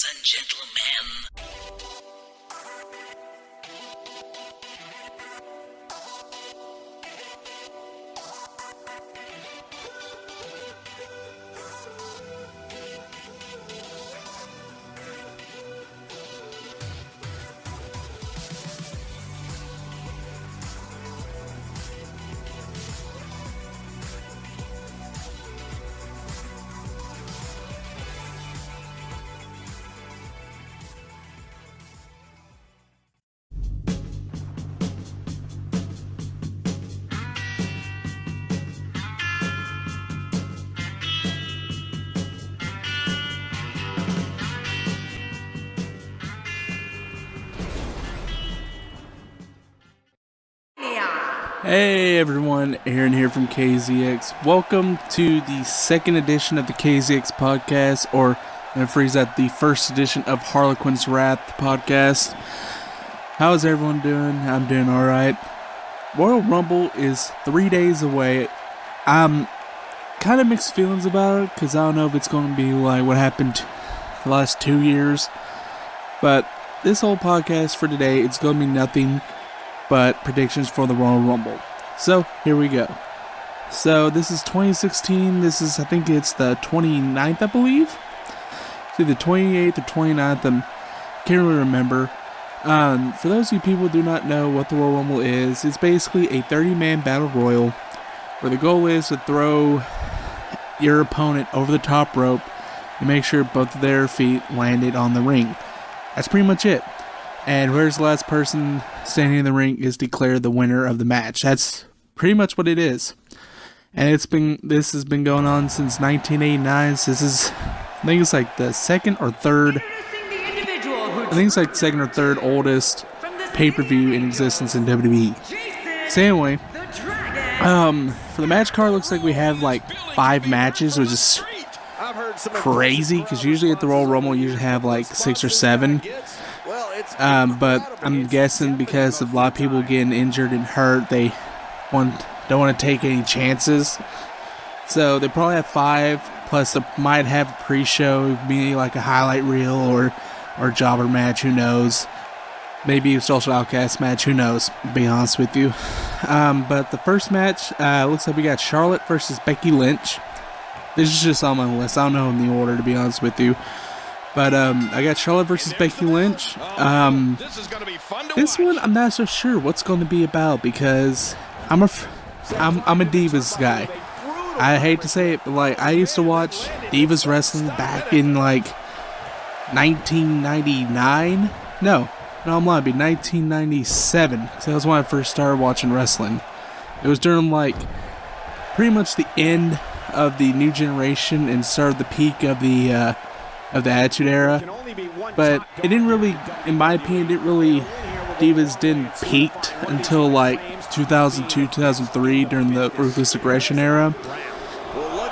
ladies and gentlemen. Hey everyone, Aaron here from KZX. Welcome to the second edition of the KZX podcast, or I'm going to phrase that, the first edition of Harlequins Wrath podcast. How's everyone doing? I'm doing alright. Royal Rumble is 3 days away. I'm kind of mixed feelings about it, because I don't know if it's going to be like what happened the last 2 years. But this whole podcast for today, it's going to be nothing but predictions for the Royal Rumble. So, here we go. So, this is 2016. This is, I think it's the 29th, I believe. It's either 28th or 29th. I can't really remember. For those of you people who do not know what the Royal Rumble is, it's basically a 30-man battle royal where the goal is to throw your opponent over the top rope and make sure both of their feet landed on the ring. That's pretty much it. And where's the last person standing in the ring is declared the winner of the match. That's pretty much what it is. And this has been going on since 1989. So this is, I think it's like the second or third oldest pay-per-view in existence in WWE. So anyway, for the match card, looks like we have like 5 matches, which is crazy because usually at the Royal Rumble you usually have like 6 or 7. But I'm guessing because of a lot of people getting injured and hurt, they don't want to take any chances. So they probably have 5, plus they might have a pre-show, maybe like a highlight reel or jobber match, who knows. Maybe a social outcast match, who knows, to be honest with you. But the first match, looks like we got Charlotte versus Becky Lynch. This is just on my list. I don't know in the order, to be honest with you. But I got Charlotte versus Becky Lynch. This one I'm not so sure what's going to be about because I'm a Divas guy. I hate to say it, but like I used to watch Divas wrestling back in like 1999. No, I'm lying. It'd be 1997. So that was when I first started watching wrestling. It was during like pretty much the end of the New Generation and started the peak of the Attitude Era, but it didn't really, in my opinion, Divas didn't peak until like 2002, 2003 during the Ruthless Aggression Era.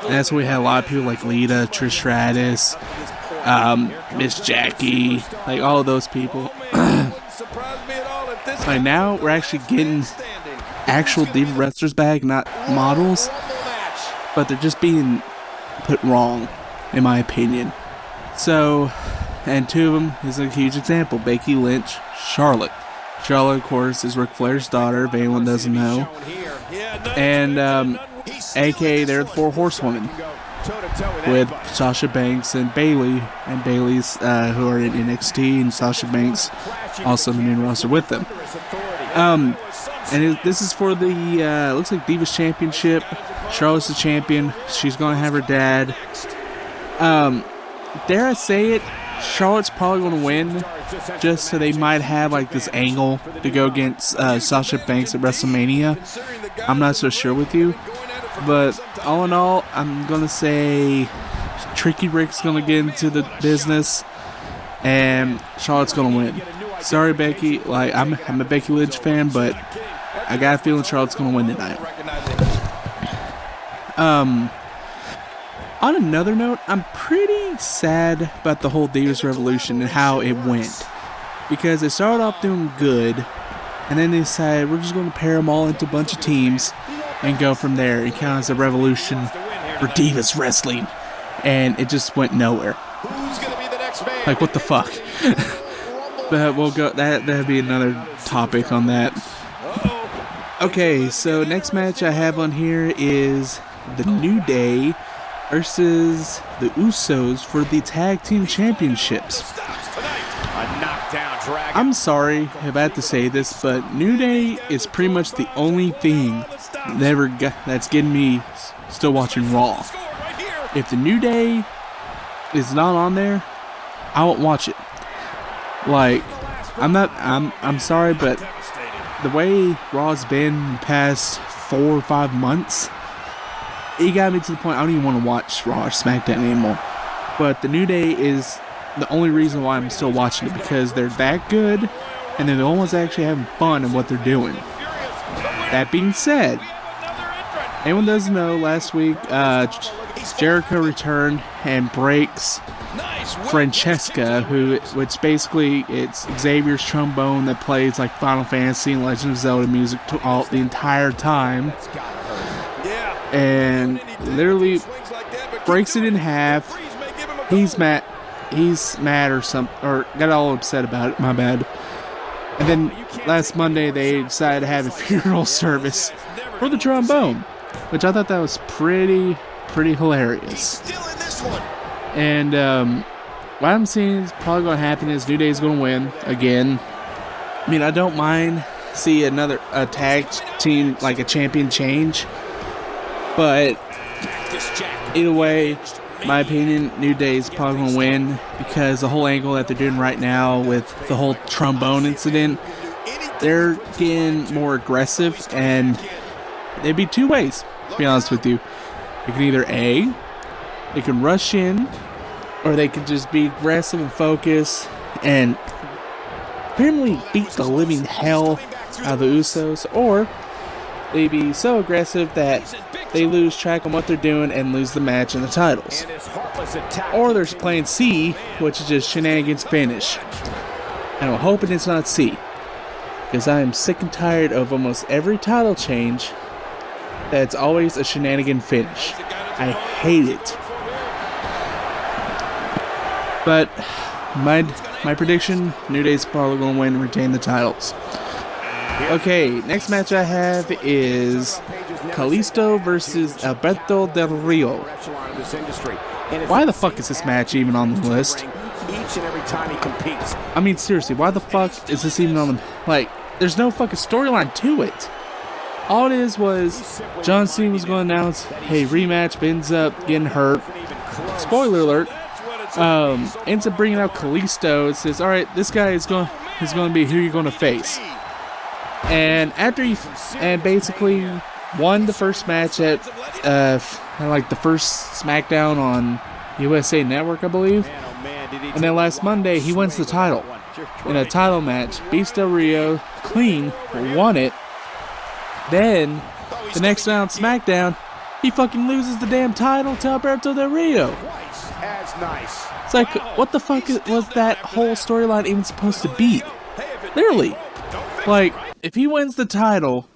And that's when we had a lot of people like Lita, Trish Stratus, Miss Jackie, like all of those people. Like now we're actually getting actual Diva wrestlers back, not models, but they're just being put wrong, in my opinion. So, and 2 of them is a huge example. Becky Lynch, Charlotte. Charlotte, of course, is Ric Flair's daughter, if anyone doesn't know. And, aka they're the 4 Horsewomen. With Sasha Banks and Bayley. And Bayley's, who are in NXT, and Sasha Banks also in the main roster with them. This is for the, looks like Divas Championship. Charlotte's the champion. She's going to have her dad. Dare I say it, Charlotte's probably going to win, just so they might have like this angle to go against Sasha Banks at WrestleMania. I'm not so sure with you, but all in all, I'm going to say Tricky Rick's going to get into the business, and Charlotte's going to win. Sorry, Becky, like I'm a Becky Lynch fan, but I got a feeling Charlotte's going to win tonight. On another note, I'm pretty sad about the whole Divas Revolution and how it went. Because it started off doing good, and then they decided we're just going to pair them all into a bunch of teams and go from there. It kind of as a revolution for Divas Wrestling. And it just went nowhere. Like, what the fuck? But we'll go. That'd be another topic on that. Okay, so next match I have on here is the New Day versus the Usos for the Tag Team Championships. I'm sorry if I have to say this, but New Day is pretty much the only thing that's getting me still watching Raw. If the New Day is not on there, I won't watch it. Like, I'm sorry, but the way Raw's been the past 4 or 5 months, it got me to the point I don't even want to watch Raw or SmackDown anymore. But the New Day is the only reason why I'm still watching it, because they're that good and they're the only ones actually having fun in what they're doing. That being said, anyone doesn't know, last week Jericho returned and breaks Francesca, which basically it's Xavier's trombone that plays like Final Fantasy and Legend of Zelda music the entire time, and literally breaks it in half. He's mad or something, or got all upset about it, my bad. And then last Monday they decided to have a funeral service for the trombone, which I thought that was pretty hilarious. And what I'm seeing is probably going to happen is New Day is going to win again. I mean, I don't mind see a tag team, like a champion change, but either way, my opinion, New Day is probably going to win, because the whole angle that they're doing right now with the whole trombone incident, they're getting more aggressive, and there'd be two ways, to be honest with you. You can either they can rush in, or they could just be aggressive and focus and apparently beat the living hell out of the Usos, or they be so aggressive that they lose track on what they're doing and lose the match and the titles. Or there's plan C, which is just shenanigans finish. And I'm hoping it's not C, because I am sick and tired of almost every title change that's always a shenanigan finish. I hate it. But my prediction, New Day's probably going to win and retain the titles. Okay, next match I have is Kalisto versus Alberto Del Rio. Why the fuck is this match even on the list? I mean, seriously, why the fuck is this even on the... Like, there's no fucking storyline to it. All it is was John Cena was going to announce, hey, rematch, but ends up getting hurt. Spoiler alert. Ends up bringing out Kalisto. It says, alright, this guy is going to be who you're going to face. And after he basically won the first match at like the first SmackDown on USA Network, I believe. And then last Monday he wins the title in a title match, beats Del Rio clean, won it. Then the next night on SmackDown, he fucking loses the damn title to Alberto Del Rio. It's like, what the fuck was that whole storyline even supposed to be? Literally, like, if he wins the title,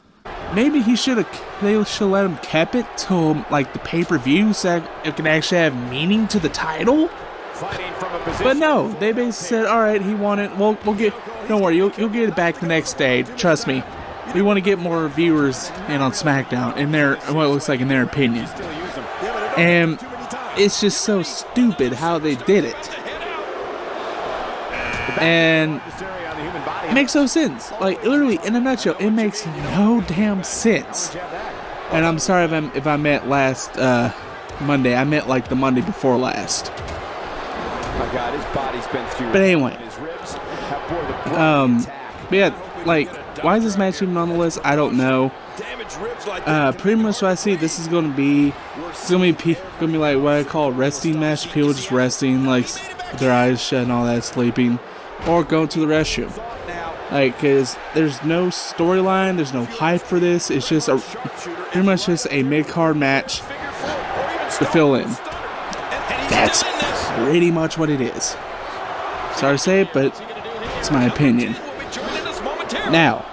maybe they should let him keep it till like the pay-per-view, so it can actually have meaning to the title. But no, they basically said, all right, he won it. We'll get. Don't worry, you'll get it back the next day. Trust me. We want to get more viewers in on SmackDown, in their what it looks like in their opinion. And it's just so stupid how they did it. And it makes no sense. Like, literally, in a nutshell, it makes no damn sense. And I'm sorry if I meant last Monday. I meant like the Monday before last. But anyway. But yeah, like, why is this match even on the list? I don't know. Pretty much what I see, this is going to be like what I call a resting match. People just resting, like with their eyes shut and all that, sleeping, or going to the restroom. Like, cause there's no storyline, there's no hype for this. It's just pretty much just a mid-card match to fill in. That's pretty much what it is. Sorry to say it, but it's my opinion. Now,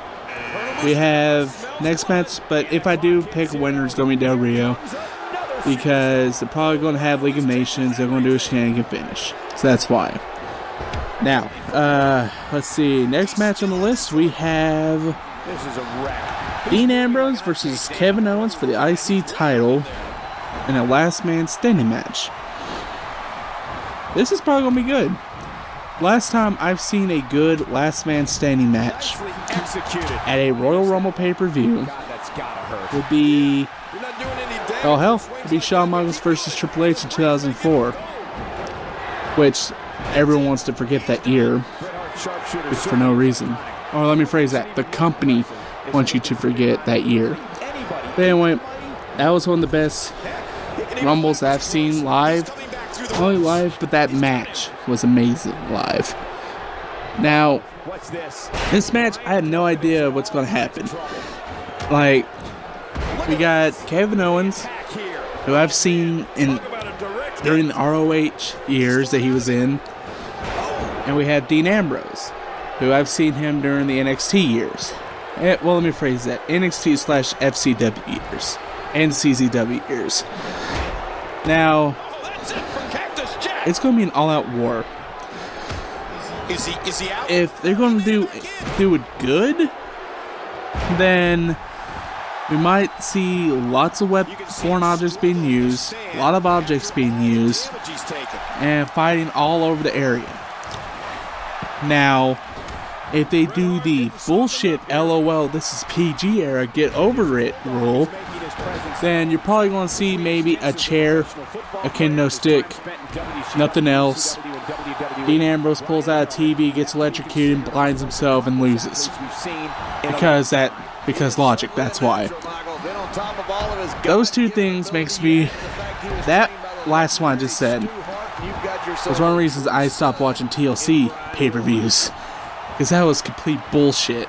we have next match, but if I do pick a winner, it's going to be Del Rio, because they're probably going to have League of Nations. They're going to do a shenanigan finish, so that's why. Now, let's see. Next match on the list, we have Dean Ambrose versus Kevin Owens for the IC title in a last man standing match. This is probably going to be good. Last time I've seen a good last man standing match at a Royal Rumble pay-per-view would be, oh hell, would be Shawn Michaels versus Triple H in 2004, which everyone wants to forget that year for no reason. Or let me phrase that, the company wants you to forget that year. But anyway, that was one of the best Rumbles I've seen live. Not only live, but that match was amazing live. Now, this match, I had no idea what's going to happen. Like, we got Kevin Owens, who I've seen during the ROH years that he was in. And we have Dean Ambrose, who I've seen him during the NXT years. Well, let me phrase that. NXT/FCW years. And CZW years. Now, it's going to be an all-out war. Is he out? If they're going to do it good, then we might see lots of foreign objects being used, a lot of objects being used, and fighting all over the area. Now, if they do the bullshit LOL, this is PG era, get over it rule, then you're probably going to see maybe a chair, a kendo stick, nothing else. Dean Ambrose pulls out a TV, gets electrocuted, blinds himself, and loses. Because logic, that's why. Those two things makes me, that last one I just said, was one of the reasons I stopped watching TLC pay-per-views. Because that was complete bullshit.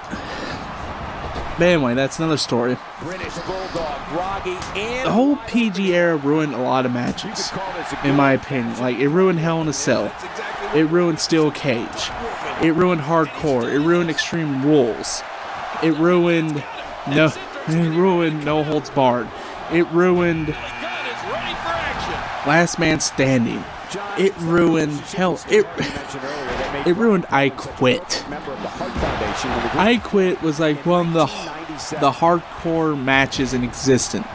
But anyway, that's another story. The whole PG era ruined a lot of matches, in my opinion. Like, it ruined Hell in a Cell. It ruined Steel Cage. It ruined Hardcore. It ruined Extreme Rules. It ruined No Holds Barred. It ruined Last Man Standing. It ruined it ruined I Quit. I Quit was like one of the hardcore matches in existence.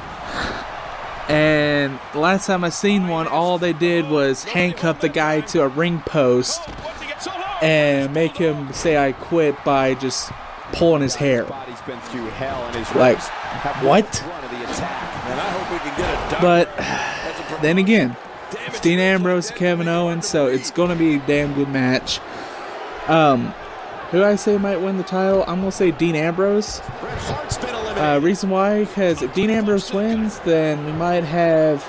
And the last time I seen one, all they did was handcuff the guy to a ring post and make him say I quit by just pulling his hair. Like, what? But then again, it's Dean Ambrose and Kevin Owens, so it's going to be a damn good match. Who I say might win the title? I'm going to say Dean Ambrose. Reason why? Because if Dean Ambrose wins, then we might have...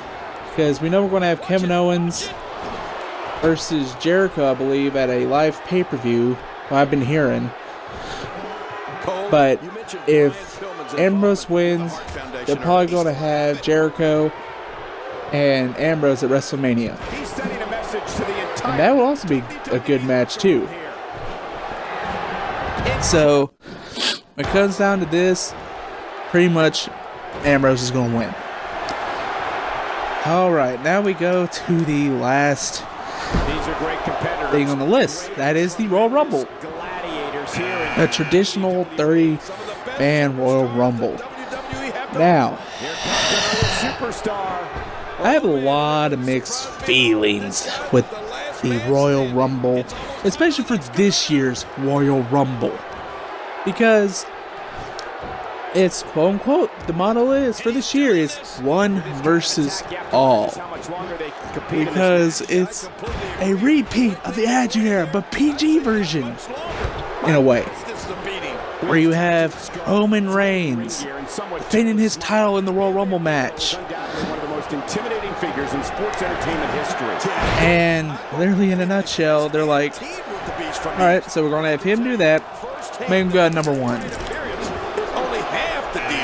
Because we know we're going to have Kevin Owens versus Jericho, I believe, at a live pay-per-view. Well, I've been hearing. But if Ambrose wins, they're probably going to have Jericho and Ambrose at WrestleMania. And that will also be a good match, too. So, when it comes down to this, pretty much Ambrose is going to win. Alright, now we go to the last thing on the list. That is the Royal Rumble. A traditional 30-man Royal Rumble. Now, I have a lot of mixed feelings with the Royal Rumble, especially for this year's Royal Rumble. Because it's, quote unquote, the motto is for this year is one versus all. Because it's a repeat of the Attitude Era, but PG version, in a way. Where you have Roman Reigns defending his title in the Royal Rumble match. And literally in a nutshell, they're like, alright, so we're going to have him do that. Make him go number one.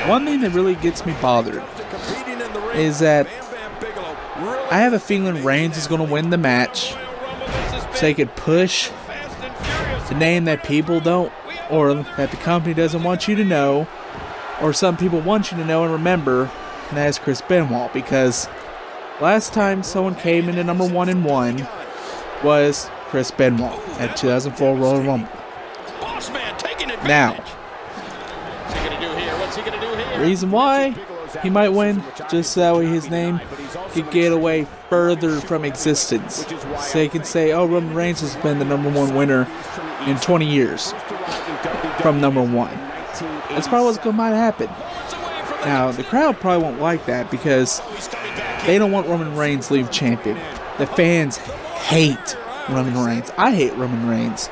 One thing that really gets me bothered is that I have a feeling Reigns is going to win the match so they could push the name that people don't, or that the company doesn't want you to know, or some people want you to know and remember, and that is Chris Benoit. Because last time someone came into number 1 and 1 was Chris Benoit at 2004 Royal Rumble. Boss man taking advantage. Now, What's he gonna do here? What's he gonna do here? reason why he might win, just so that way his name could get away further from existence. So they can say, oh, Roman Reigns has been the #1 winner in 20 years from #1. That's probably what's going to might happen. Now, the crowd probably won't like that because they don't want Roman Reigns to leave champion. The fans hate Roman Reigns. I hate Roman Reigns.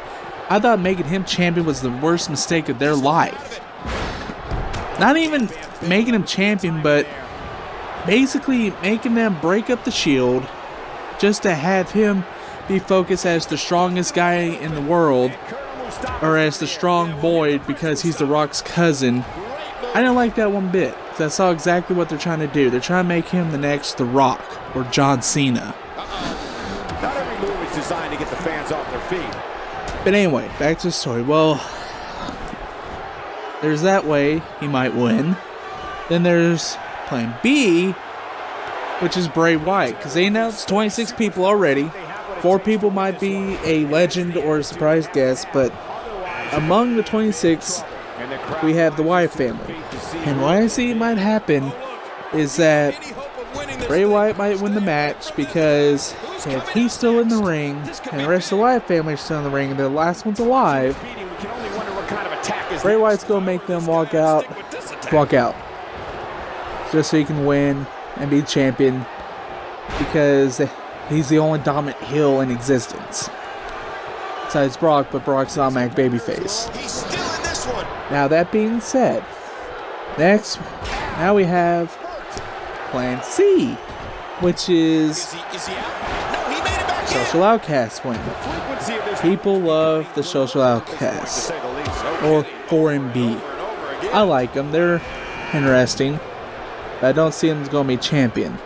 I thought making him champion was the worst mistake of their life. Not even making him champion, but basically making them break up the Shield just to have him be focused as the strongest guy in the world, or as the strong boy because he's The Rock's cousin. I didn't like that one bit, because I saw exactly what they're trying to do. They're trying to make him the next The Rock or John Cena. Not every move is designed to get the fans off their feet. But anyway, back to the story. Well, there's that way he might win. Then there's plan B, which is Bray Wyatt, because they announced 26 people already. 4 people might be a legend or a surprise guest, but among the 26, we have the Wyatt family. And what I see might happen is that Bray Wyatt might win the match, because if he's still in the ring and the rest of the Wyatt family is still in the ring and the last one's alive, Bray Wyatt's going to make them walk out, just so he can win and be champion, because he's the only dominant heel in existence. Besides Brock, but Brock's an automatic babyface. He's still in this one. Now that being said, now we have Plan C, which is Is he out? No, he made it back Social Outcast win. People love the Social Outcasts, or 4MB. I like them, they're interesting, but I don't see them as going to be champion,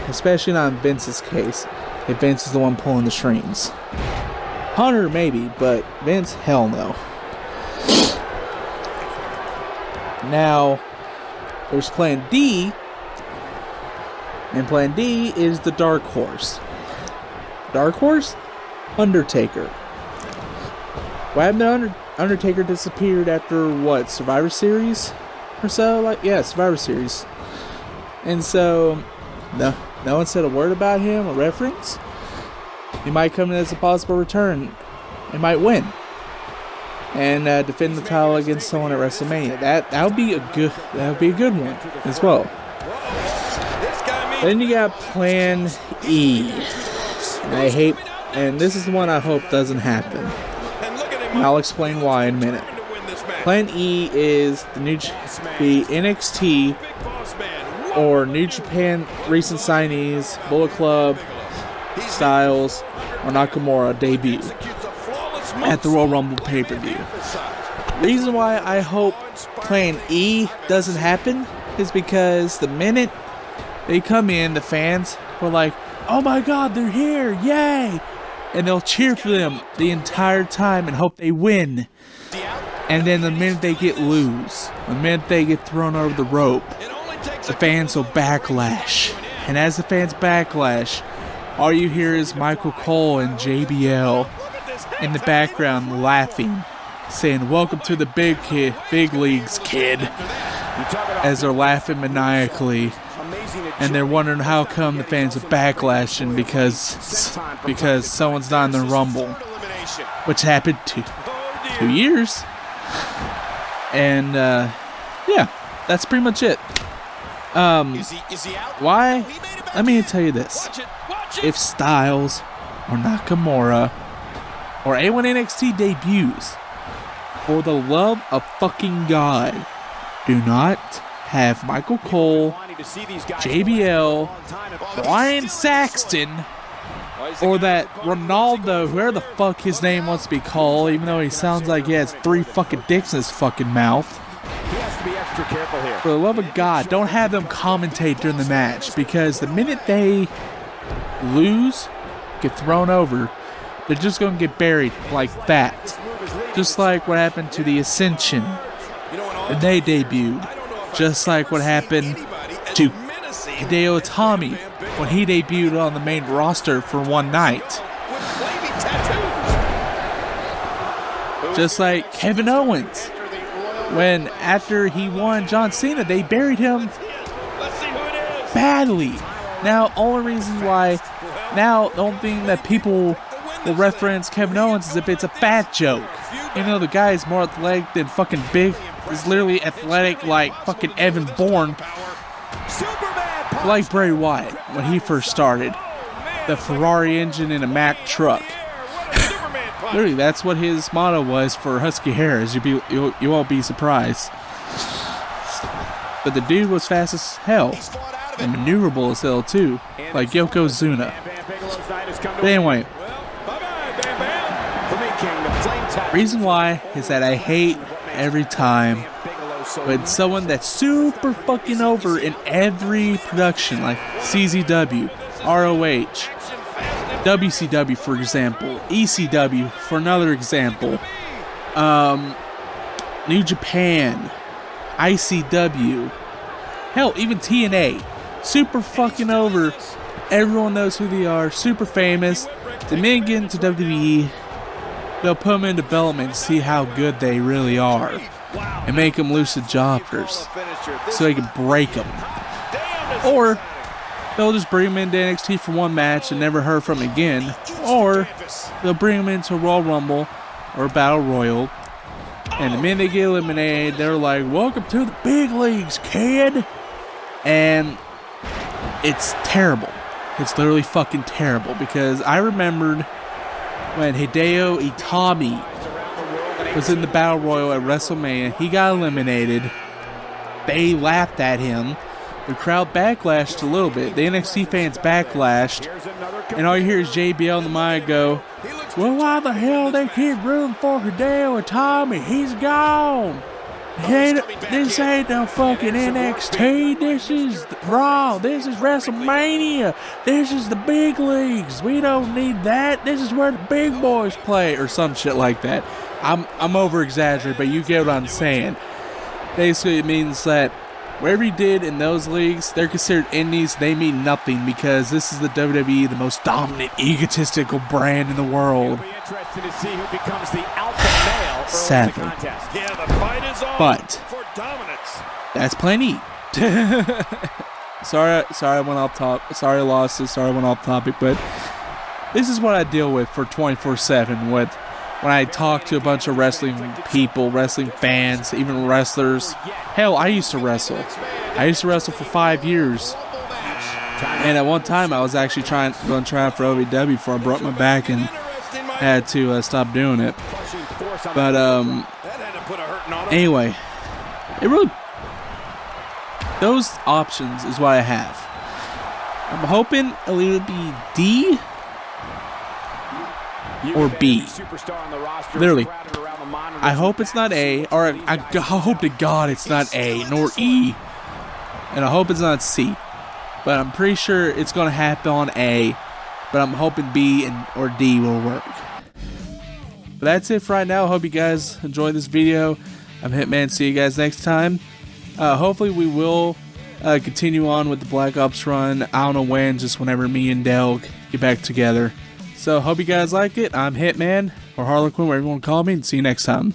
especially not in Vince's case, if Vince is the one pulling the strings. Hunter maybe, but Vince, hell no. Now, there's Plan D, and Plan D is the Dark Horse. Dark Horse? Undertaker. Why haven't Undertaker disappeared after what, Survivor Series or so? Yeah, Survivor Series. And so, no one said a word about him, a reference. He might come in as a possible return. He might win and defend the title against someone at WrestleMania. That would be a good one as well. Then you got Plan E. And this is the one I hope doesn't happen. I'll explain why in a minute. Plan E is the NXT or New Japan recent signees, Bullet Club, Styles, or Nakamura debut at the Royal Rumble pay-per-view. Reason why I hope Plan E doesn't happen is because the minute they come in, the fans were like, oh my god, they're here, yay! And they'll cheer for them the entire time and hope they win. And then the minute they get thrown over the rope, the fans will backlash. And as the fans backlash, all you hear is Michael Cole and JBL in the background laughing, saying, welcome to the big leagues, kid, as they're laughing maniacally. And they're wondering how come the fans are backlashing because someone's not in the Rumble, which happened 2 years. And yeah, that's pretty much it. Why? Let me tell you this. If Styles or Nakamura or anyone NXT debuts, for the love of fucking God, do not have Michael Cole, JBL, Brian Saxton, or that Ronaldo, whoever the fuck his name wants to be called, even though he sounds like he has 3 fucking dicks in his fucking mouth. For the love of God, don't have them commentate during the match, because the minute they lose, get thrown over, they're just going to get buried like that. Just like what happened to the Ascension when they debuted. Just like what happened to Hideo Itami when he debuted on the main roster for one night. Just like Kevin Owens. When after he won John Cena, they buried him badly. Now, only reason why, now the only thing that people will reference Kevin Owens is if it's a fat joke. You know, the guy is more athletic than fucking big, is literally athletic like fucking Evan Bourne. Like Bray Wyatt when he first started. The Ferrari engine in a Mack truck. Literally, that's what his motto was for Husky Harris. You won't be surprised. But the dude was fast as hell. And maneuverable as hell too. Like Yokozuna. But anyway. Reason why is that I hate every time when someone that's super fucking over in every production, like CZW, ROH, WCW for example, ECW for another example, New Japan, ICW, hell, even TNA, super fucking over. Everyone knows who they are, super famous. The minute get into WWE, they'll put them in development to see how good they really are and make them lucid jobbers so they can break them. Or they'll just bring them into NXT for one match and never heard from them again. Or they'll bring them into a Royal Rumble or a Battle Royal, and the minute they get eliminated, they're like, "Welcome to the big leagues, kid." And it's terrible. It's literally fucking terrible, because I remembered when Hideo Itami was in the Battle Royal at WrestleMania. He got eliminated. They laughed at him. The crowd backlashed a little bit. The NXT fans backlashed. And all you hear is JBL on the mic go, "Well, why the hell they keep rooting for Hideo Itami? He's gone. This ain't no fucking NXT. This is Raw. This is WrestleMania. This is the big leagues. We don't need that. This is where the big boys play," or some shit like that. I'm over exaggerating, but you get what I'm saying. Basically, it means that whatever you did in those leagues, they're considered indies. They mean nothing, because this is the WWE, the most dominant, egotistical brand in the world. Sadly. But that's plenty. Sorry I went off top. Sorry I lost it. Sorry I went off topic. But this is what I deal with for 24/7 when I talk to a bunch of wrestling people, wrestling fans, even wrestlers. Hell, I used to wrestle. I used to wrestle for 5 years. And at one time, I was actually going to try out for OVW before I broke my back and had to stop doing it. But anyway, it really, those options is what I have. I'm hoping it'll either be D or B. Literally, I hope it's not A, or I hope to God it's not A nor E, and I hope it's not C. But I'm pretty sure it's gonna happen on A. But I'm hoping B or D will work. But that's it for right now. I hope you guys enjoyed this video. I'm Hitman. See you guys next time. Hopefully we will continue on with the Black Ops run. I don't know when, just whenever me and Del get back together. So hope you guys like it. I'm Hitman, or Harlequin, whatever you want to call me, and see you next time.